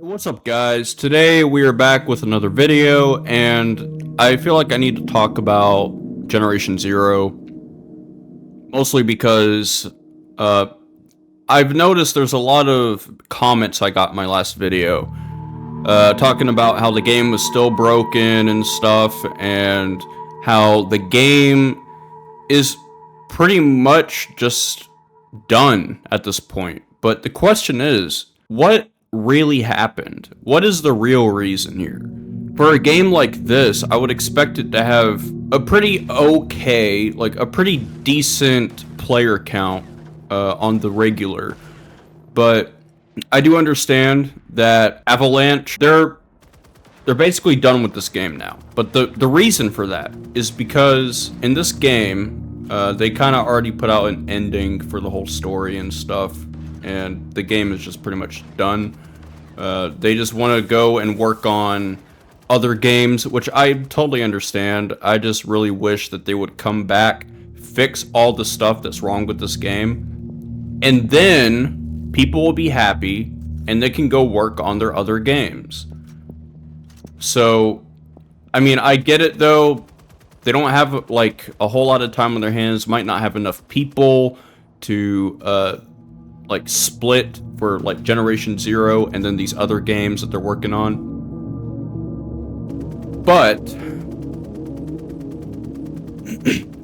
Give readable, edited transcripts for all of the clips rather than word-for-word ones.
What's up, guys? Today we are back with another video, and I feel like I need to talk about Generation Zero, mostly because I've noticed there's a lot of comments I got in my last video talking about how the game was still broken and stuff, and how the game is pretty much just done at this point. But the question is, what really happened? What is the real reason here? For a game like this, I would expect it to have a pretty okay, like a pretty decent player count on the regular. But I do understand that Avalanche, they're basically done with this game now. But the reason for that is because in this game, they kind of already put out an ending for the whole story and stuff, and the game is just pretty much done. They just want to go and work on other games, which I totally understand. I just really wish that they would come back, fix all the stuff that's wrong with this game, and then people will be happy and they can go work on their other games. So, I mean, I get it though. They don't have like a whole lot of time on their hands, might not have enough people to like split for like Generation Zero and then these other games that they're working on. But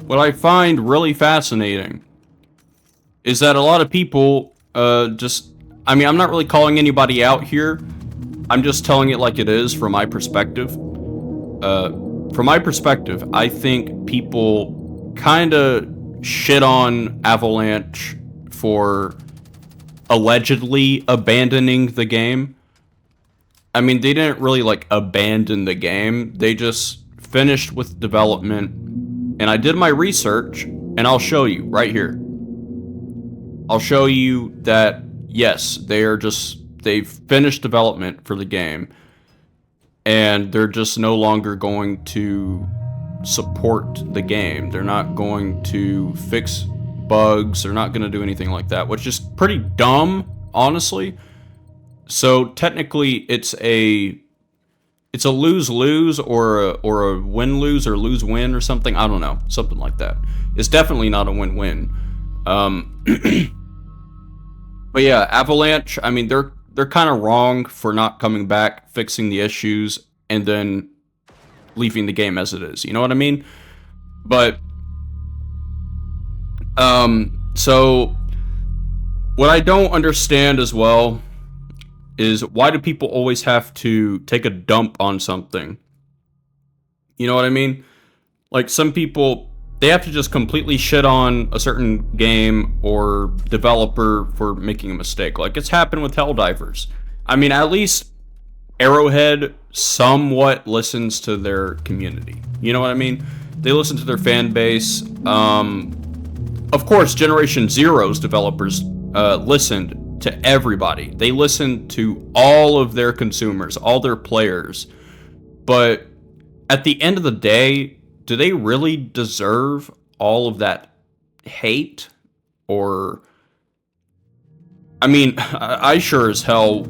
what I find really fascinating is that a lot of people I mean, I'm not really calling anybody out here. I'm just telling it like it is from my perspective. From my perspective, I think people kind of shit on Avalanche for allegedly abandoning the game. I mean, they didn't really like abandon the game. They just finished with development. And I did my research, and I'll show you right here. I'll show you that, yes, they've finished development for the game, and they're just no longer going to support the game. They're not going to fix bugs. They're not going to do anything like that, which is pretty dumb, honestly. So technically, it's a lose-lose or a win-lose or lose-win or something. I don't know, something like that. It's definitely not a win-win. But yeah, Avalanche, I mean, they're kind of wrong for not coming back, fixing the issues, and then leaving the game as it is. You know what I mean? But so what I don't understand as well is, why do people always have to take a dump on something? You know what I mean? Like, some people, they have to just completely shit on a certain game or developer for making a mistake. Like, it's happened with Helldivers. I mean, at least Arrowhead somewhat listens to their community. You know what I mean? They listen to their fan base. Of course, Generation Zero's developers listened to everybody. They listened to all of their consumers, all their players. But at the end of the day, do they really deserve all of that hate? Or, I mean, I sure as hell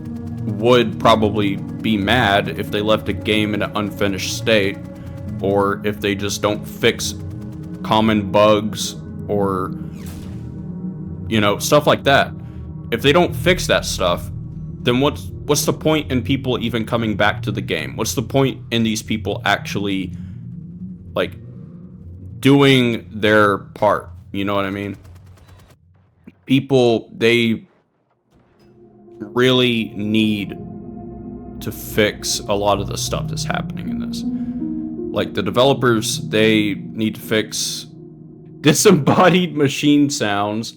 would probably be mad if they left a game in an unfinished state, or if they just don't fix common bugs, or, you know, stuff like that. If they don't fix that stuff, then what's the point in people even coming back to the game? What's the point in these people actually, like, doing their part? You know what I mean? People, they really need to fix a lot of the stuff that's happening in this. Like, the developers, they need to fix disembodied machine sounds,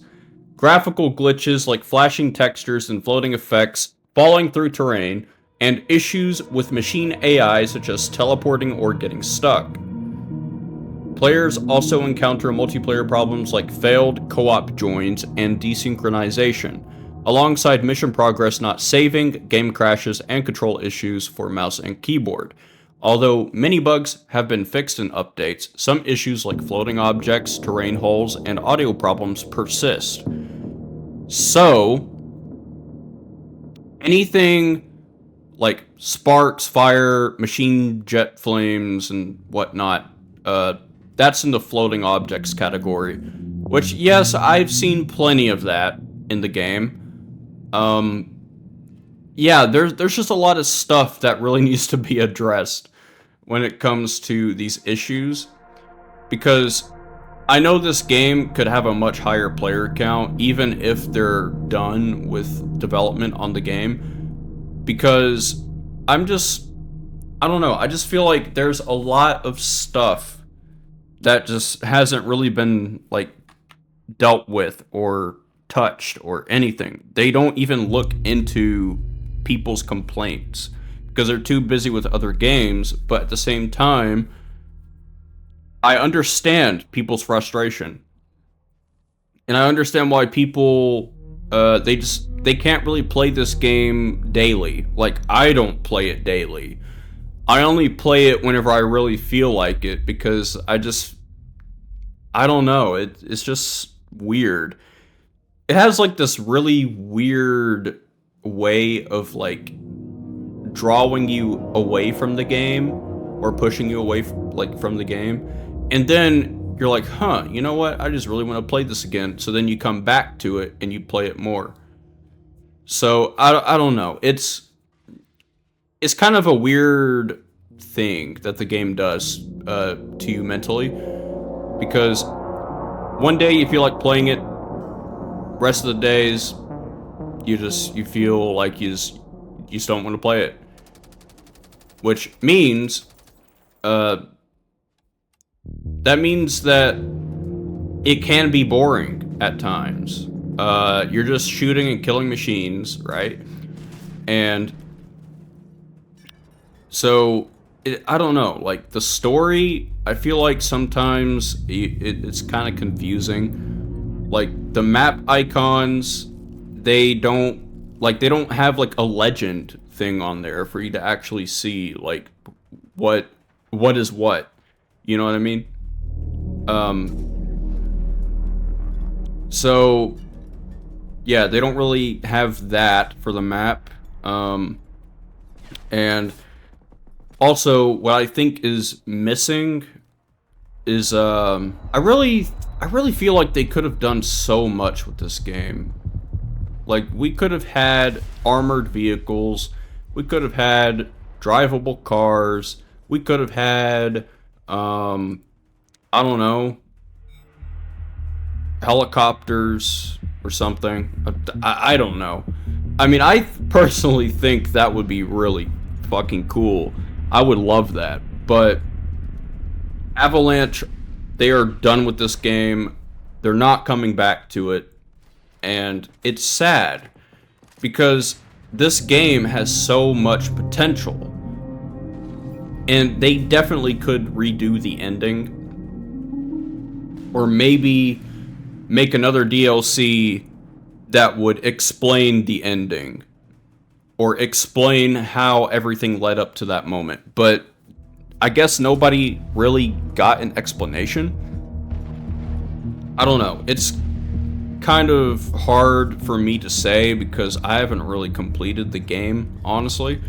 graphical glitches like flashing textures and floating effects, falling through terrain, and issues with machine AI such as teleporting or getting stuck. Players also encounter multiplayer problems like failed co-op joins and desynchronization, alongside mission progress not saving, game crashes, and control issues for mouse and keyboard. Although many bugs have been fixed in updates, some issues like floating objects, terrain holes, and audio problems persist. So, anything like sparks, fire, machine jet flames, and whatnot. That's in the floating objects category. Which, yes, I've seen plenty of that in the game. Yeah, there's just a lot of stuff that really needs to be addressed when it comes to these issues. Because I know this game could have a much higher player count, even if they're done with development on the game. Because I don't know, I just feel like there's a lot of stuff that just hasn't really been, like, dealt with or touched or anything. They don't even look into people's complaints because they're too busy with other games, but at the same time, I understand people's frustration. And I understand why people, they can't really play this game daily. Like, I don't play it daily. I only play it whenever I really feel like it, because I don't know, it's just weird. It has, like, this really weird way of, like, drawing you away from the game, or pushing you away from the game. And then you're like, huh, you know what? I just really want to play this again. So then you come back to it and you play it more. So I don't know. It's kind of a weird thing that the game does to you mentally, because one day you feel like playing it, rest of the days you feel like you just don't want to play it, which means that means that it can be boring at times. You're just shooting and killing machines, right? And so, I don't know, like, the story, I feel like sometimes it's kind of confusing. Like, the map icons, they don't have, like, a legend thing on there for you to actually see, like, what is what. You know what I mean? So, yeah, they don't really have that for the map. And also, what I think is missing is, I really feel like they could have done so much with this game. Like, we could have had armored vehicles, we could have had drivable cars, we could have had, I don't know, helicopters or something. I don't know. I mean, I personally think that would be really fucking cool. I would love that. But Avalanche, they are done with this game. They're not coming back to it. And it's sad, because this game has so much potential. And they definitely could redo the ending. Or maybe make another DLC that would explain the ending. Or explain how everything led up to that moment. But I guess nobody really got an explanation. I don't know. It's kind of hard for me to say because I haven't really completed the game, honestly.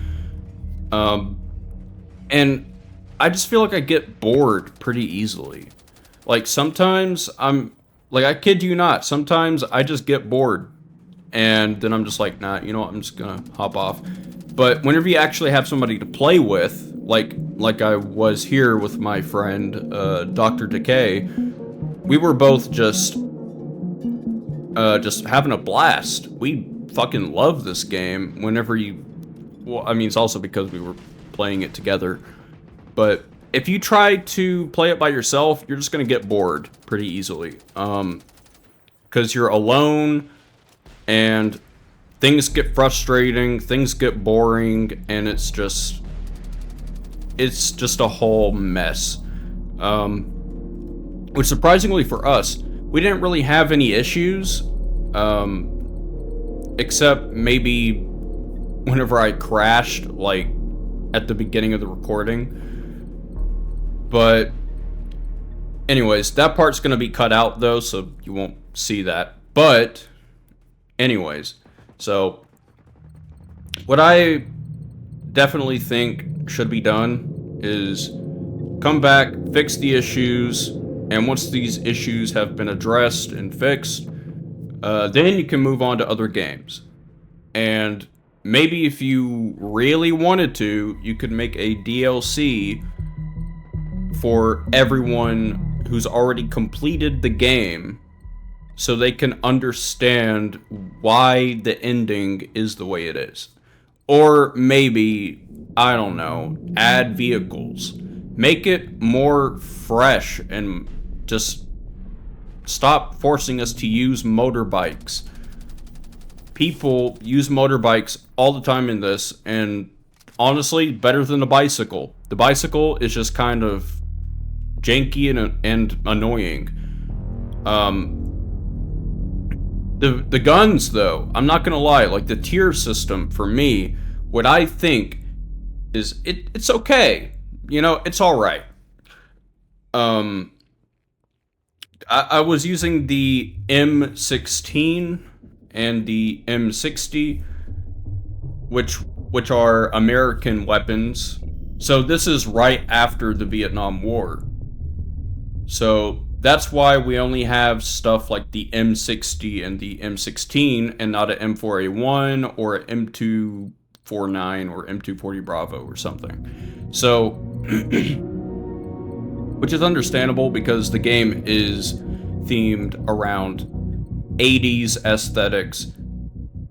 And I just feel like I get bored pretty easily. Like, sometimes I kid you not, sometimes I just get bored. And then I'm just like, nah, you know what, I'm just gonna hop off. But whenever you actually have somebody to play with, like I was here with my friend, Dr. Decay, we were both just having a blast. We fucking love this game whenever well, I mean, it's also because we were playing it together. But if you try to play it by yourself, you're just gonna get bored pretty easily. Because you're alone, and things get frustrating, things get boring, and it's just a whole mess. Which, surprisingly for us, we didn't really have any issues, except maybe whenever I crashed, like, at the beginning of the recording. But anyways, that part's gonna be cut out, though, so you won't see that. But anyways, so what I definitely think should be done is come back, fix the issues, and once these issues have been addressed and fixed, then you can move on to other games. And maybe if you really wanted to, you could make a DLC for everyone who's already completed the game so they can understand why the ending is the way it is. Or maybe, I don't know, add vehicles. Make it more fresh and just stop forcing us to use motorbikes. People use motorbikes all the time in this, and honestly, better than the bicycle. The bicycle is just kind of janky and annoying. The guns, though, I'm not gonna lie, like the tier system for me, what I think is it's okay. You know, it's alright. I was using the M16 and the M60, which are American weapons. So this is right after the Vietnam War. So that's why we only have stuff like the M60 and the M16 and not an M4A1 or an M249 or M240 Bravo or something. So, which is understandable because the game is themed around 80s aesthetics,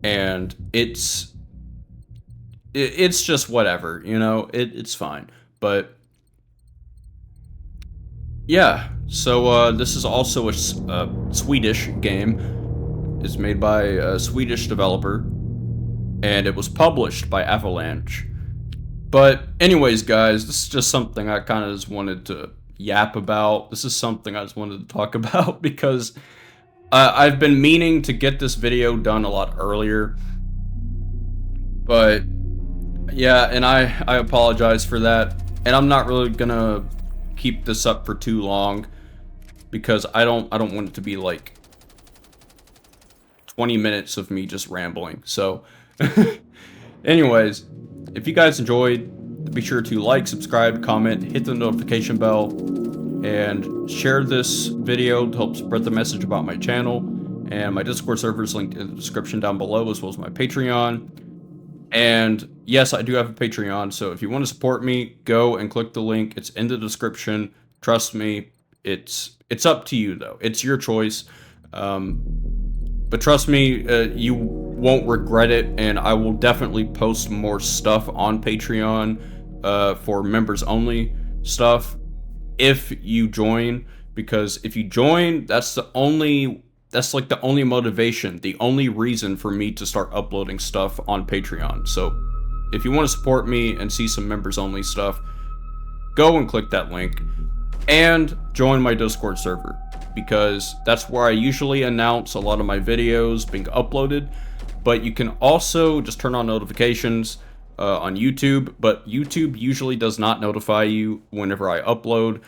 and it's just whatever, you know, it's fine. But yeah, so this is also a Swedish game. It's made by a Swedish developer, and it was published by Avalanche. But anyways, guys, this is just something I kind of just wanted to yap about. This is something I just wanted to talk about because I've been meaning to get this video done a lot earlier. But yeah, and I apologize for that. And I'm not really gonna keep this up for too long because I don't want it to be like 20 minutes of me just rambling. So anyways, if you guys enjoyed, be sure to like, subscribe, comment, hit the notification bell, and share this video to help spread the message about my channel. And my Discord server is linked in the description down below, as well as my Patreon. And yes, I do have a Patreon, so if you want to support me, go and click the link. It's in the description. Trust me, it's up to you though. It's your choice. But trust me, you won't regret it, and I will definitely post more stuff on Patreon for members only stuff if you join, because if you join, that's like the only motivation, the only reason for me to start uploading stuff on Patreon. So if you want to support me and see some members only stuff, go and click that link and join my Discord server, because that's where I usually announce a lot of my videos being uploaded. But you can also just turn on notifications on YouTube, but YouTube usually does not notify you whenever I upload.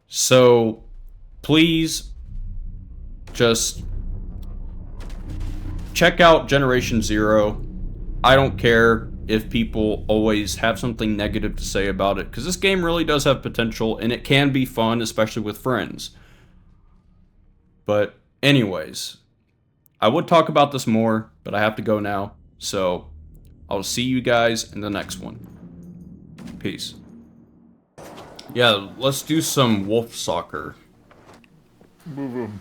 So please just check out Generation Zero. I don't care if people always have something negative to say about it, because this game really does have potential, and it can be fun, especially with friends. But anyways, I would talk about this more, but I have to go now. So I'll see you guys in the next one. Peace. Yeah, let's do some wolf soccer. Move him.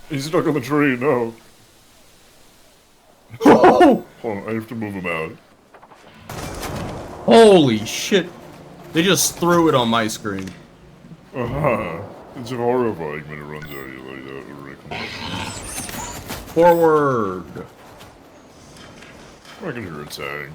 He's stuck on the tree, no. Oh! Hold on, I have to move him out. Holy shit. They just threw it on my screen. It's horrifying when it runs at you like that. Forward. I can hear it saying.